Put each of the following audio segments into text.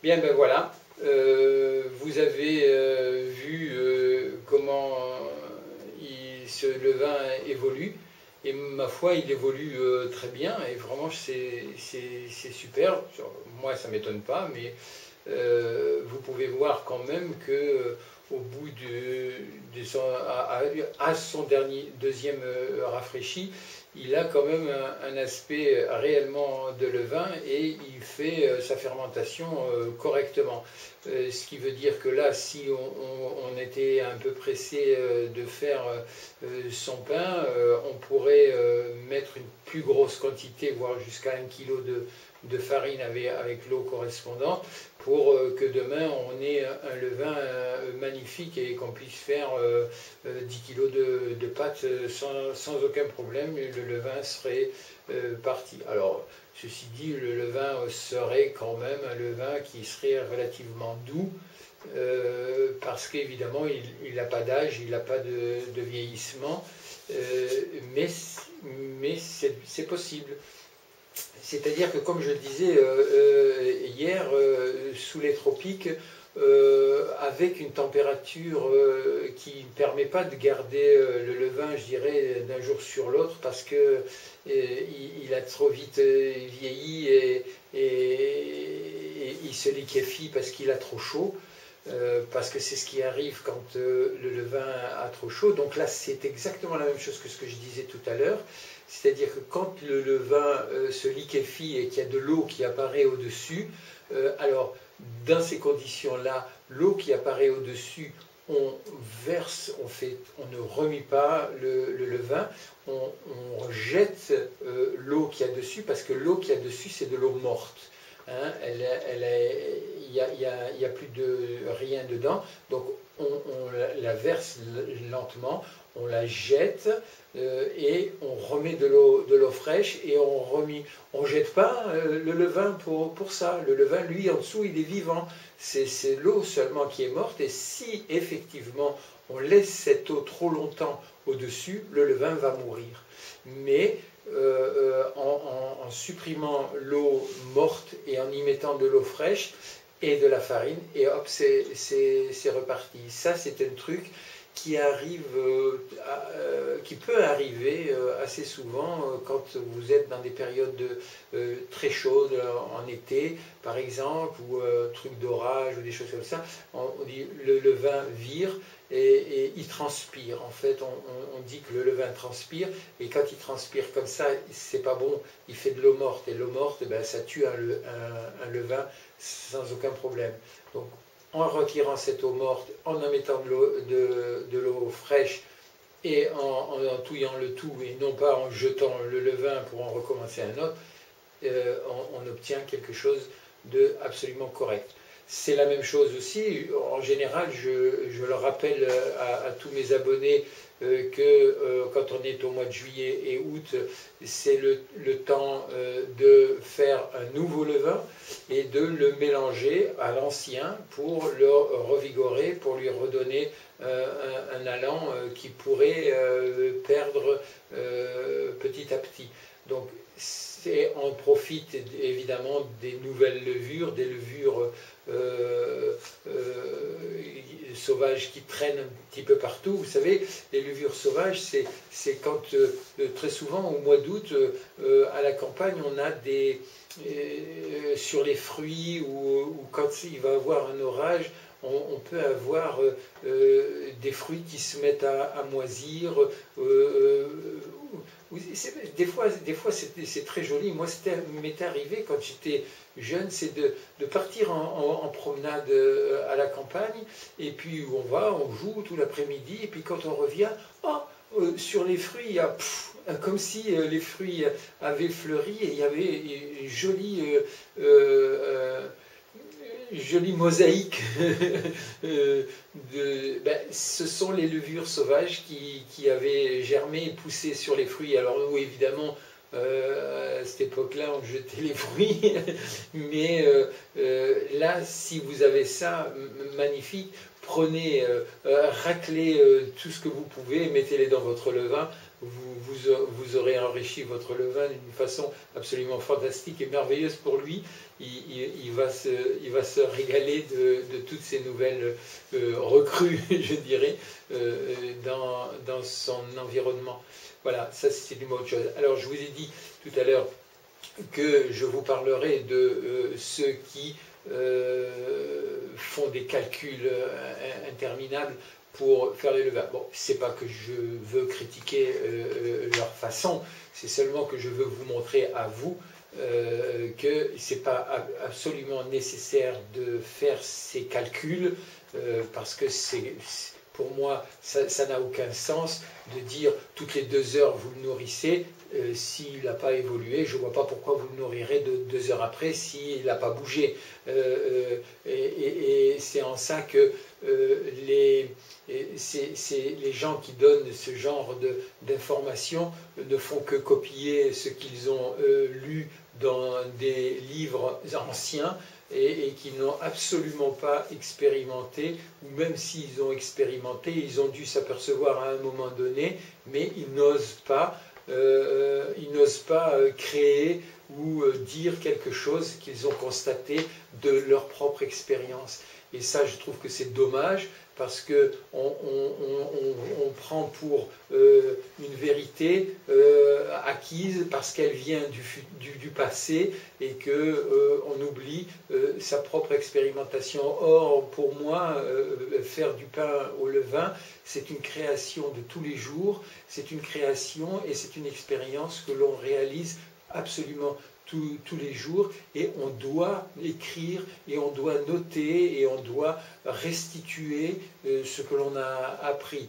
Bien, ben voilà. Vous avez vu comment ce levain évolue. Et ma foi, il évolue très bien. Et vraiment, c'est super. Moi, ça ne m'étonne pas, mais vous pouvez voir quand même que au bout à son deuxième rafraîchi, il a quand même un aspect réellement de levain et il fait sa fermentation correctement. Ce qui veut dire que là, si on était un peu pressé de faire son pain, on pourrait mettre une plus grosse quantité, voire jusqu'à 1 kg de farine avec l'eau correspondante, pour que demain on ait un levain magnifique et qu'on puisse faire 10 kg de pâte sans aucun problème. Le levain serait parti. Alors, ceci dit, le levain serait quand même un levain qui serait relativement doux, parce qu'évidemment, il n'a pas d'âge, il n'a pas de vieillissement, mais c'est possible. C'est-à-dire que, comme je le disais hier, sous les tropiques, avec une température qui ne permet pas de garder le levain, je dirais, d'un jour sur l'autre, parce que il a trop vite vieilli et il se liquéfie parce qu'il a trop chaud. Parce que c'est ce qui arrive quand le levain a trop chaud. Donc là, c'est exactement la même chose que ce que je disais tout à l'heure. C'est-à-dire que quand le levain se liquéfie et qu'il y a de l'eau qui apparaît au-dessus, alors dans ces conditions-là, l'eau qui apparaît au-dessus, on verse, on ne remet pas le levain, on jette l'eau qu'il y a dessus, parce que l'eau qu'il y a dessus, c'est de l'eau morte. Hein, il n'y a plus de rien dedans, donc on la verse lentement, on la jette et on remet de l'eau fraîche et on jette pas le levain pour ça. Le levain, lui, en dessous, il est vivant. C'est l'eau seulement qui est morte, et si effectivement on laisse cette eau trop longtemps au-dessus, le levain va mourir. Mais en supprimant l'eau morte et en y mettant de l'eau fraîche et de la farine, et hop, c'est reparti. Ça, c'est un truc qui arrive, qui peut arriver assez souvent quand vous êtes dans des périodes très chaudes, en été par exemple, ou trucs d'orage ou des choses comme ça. On dit le levain vire et il transpire. En fait, on dit que le levain transpire, et quand il transpire comme ça, c'est pas bon. Il fait de l'eau morte, et l'eau morte, ben, ça tue un levain sans aucun problème. Donc, en retirant cette eau morte, en mettant de l'eau fraîche et en touillant le tout, et non pas en jetant le levain pour en recommencer un autre, on obtient quelque chose de absolument correct. C'est la même chose aussi, en général, je le rappelle à tous mes abonnés que quand on est au mois de juillet et août, c'est le temps de faire un nouveau levain et de le mélanger à l'ancien pour le revigorer, pour lui redonner un allant qui pourrait perdre petit à petit. Donc, on profite évidemment des nouvelles levures, des levures sauvages qui traînent un petit peu partout. Vous savez, les levures sauvages, c'est quand très souvent au mois d'août, à la campagne, on a des sur les fruits, ou quand il va y avoir un orage, on peut avoir des fruits qui se mettent à moisir. Des fois c'est très joli. Moi, m'était arrivé quand j'étais jeune, c'est de partir en promenade à la campagne, et puis on joue tout l'après-midi, et puis quand on revient, sur les fruits, il y a comme si les fruits avaient fleuri, et il y avait une jolie mosaïque ce sont les levures sauvages qui avaient germé et poussé sur les fruits. Alors nous, évidemment, c'était époque-là, on jetait les fruits. Mais là, si vous avez ça, magnifique, prenez, raclez tout ce que vous pouvez, mettez-les dans votre levain. Vous aurez enrichi votre levain d'une façon absolument fantastique et merveilleuse pour lui. Il va se régaler de toutes ces nouvelles recrues, je dirais, dans son environnement. Voilà, ça c'est une autre chose. Alors je vous ai dit tout à l'heure que je vous parlerai de ceux qui font des calculs interminables pour faire les levains. Bon, c'est pas que je veux critiquer leur façon, c'est seulement que je veux vous montrer à vous que c'est pas absolument nécessaire de faire ces calculs parce que pour moi, ça n'a aucun sens de dire toutes les 2 heures vous le nourrissez. S'il n'a pas évolué, je ne vois pas pourquoi vous le nourrirez 2 heures après s'il n'a pas bougé. Et c'est en ça que les gens qui donnent ce genre d'informations ne font que copier ce qu'ils ont lu dans des livres anciens et qui n'ont absolument pas expérimenté, ou même s'ils ont expérimenté, ils ont dû s'apercevoir à un moment donné, mais ils n'osent pas créer ou dire quelque chose qu'ils ont constaté de leur propre expérience. Et ça, je trouve que c'est dommage, parce qu'on prend pour une vérité acquise parce qu'elle vient du passé et qu'on oublie sa propre expérimentation. Or, pour moi, faire du pain au levain, c'est une création de tous les jours, c'est une création et c'est une expérience que l'on réalise absolument tous les jours, et on doit écrire, et on doit noter, et on doit restituer ce que l'on a appris.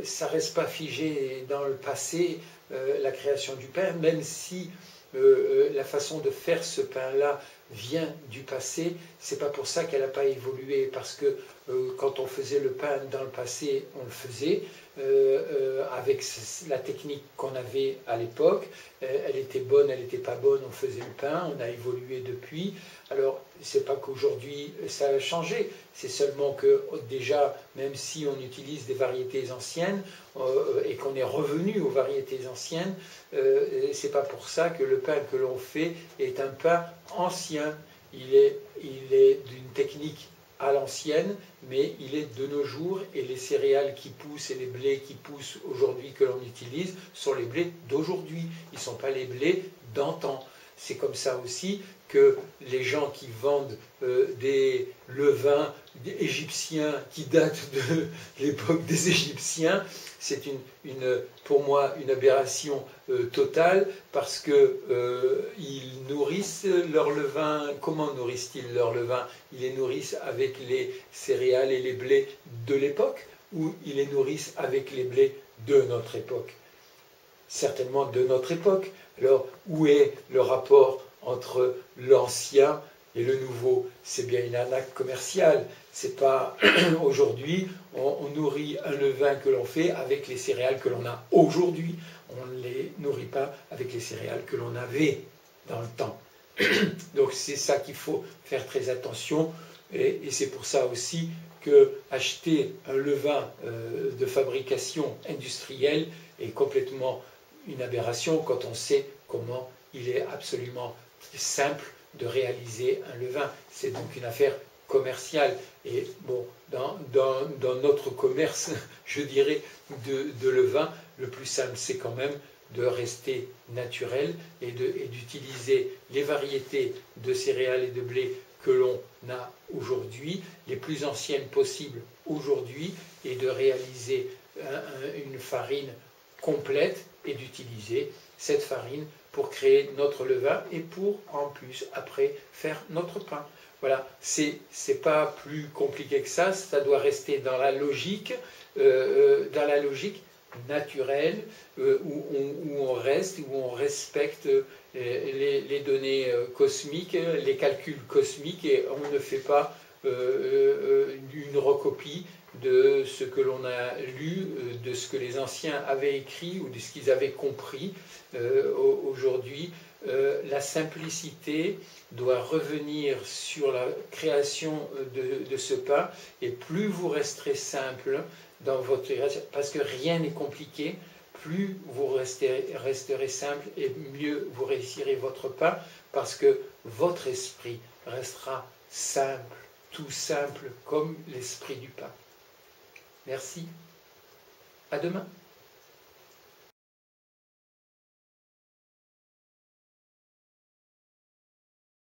Ça ne reste pas figé dans le passé, la création du pain, même si la façon de faire ce pain-là vient du passé, c'est pas pour ça qu'elle n'a pas évolué, parce que quand on faisait le pain dans le passé, on le faisait avec la technique qu'on avait à l'époque. Elle était bonne, elle n'était pas bonne, on faisait le pain, on a évolué depuis. Alors, c'est pas qu'aujourd'hui ça a changé, c'est seulement que déjà, même si on utilise des variétés anciennes et qu'on est revenu aux variétés anciennes, c'est pas pour ça que le pain que l'on fait est un pain ancien. Il est d'une technique à l'ancienne, mais il est de nos jours, et les céréales qui poussent et les blés qui poussent aujourd'hui que l'on utilise sont les blés d'aujourd'hui, ils ne sont pas les blés d'antan. C'est comme ça aussi que les gens qui vendent des levains égyptiens qui datent de l'époque des Égyptiens, c'est pour moi une aberration totale, parce qu'ils nourrissent leur levain. Comment nourrissent-ils leur levain? Ils les nourrissent avec les céréales et les blés de l'époque, ou ils les nourrissent avec les blés de notre époque? Certainement de notre époque. Alors, où est le rapport entre l'ancien et le nouveau? C'est bien une arnaque commerciale. C'est pas aujourd'hui, on nourrit un levain que l'on fait avec les céréales que l'on a aujourd'hui. On ne les nourrit pas avec les céréales que l'on avait dans le temps. Donc c'est ça qu'il faut faire très attention, et c'est pour ça aussi que acheter un levain de fabrication industrielle est complètement une aberration quand on sait comment il est absolument simple de réaliser un levain. C'est donc une affaire commerciale. Et bon, dans notre commerce, je dirais, de levain, le plus simple, c'est quand même de rester naturel et d'utiliser les variétés de céréales et de blé que l'on a aujourd'hui, les plus anciennes possibles aujourd'hui, et de réaliser une farine complète et d'utiliser cette farine pour créer notre levain et pour, en plus, après, faire notre pain. Voilà, c'est pas plus compliqué que ça doit rester dans la logique naturelle, où on reste, où on respecte les données cosmiques, les calculs cosmiques, et on ne fait pas une recopie de ce que l'on a lu, de ce que les anciens avaient écrit ou de ce qu'ils avaient compris. Aujourd'hui, la simplicité doit revenir sur la création de ce pain, et plus vous resterez simple dans votre création, parce que rien n'est compliqué, plus vous resterez simple et mieux vous réussirez votre pain, parce que votre esprit restera simple, tout simple comme l'esprit du pain. Merci. À demain.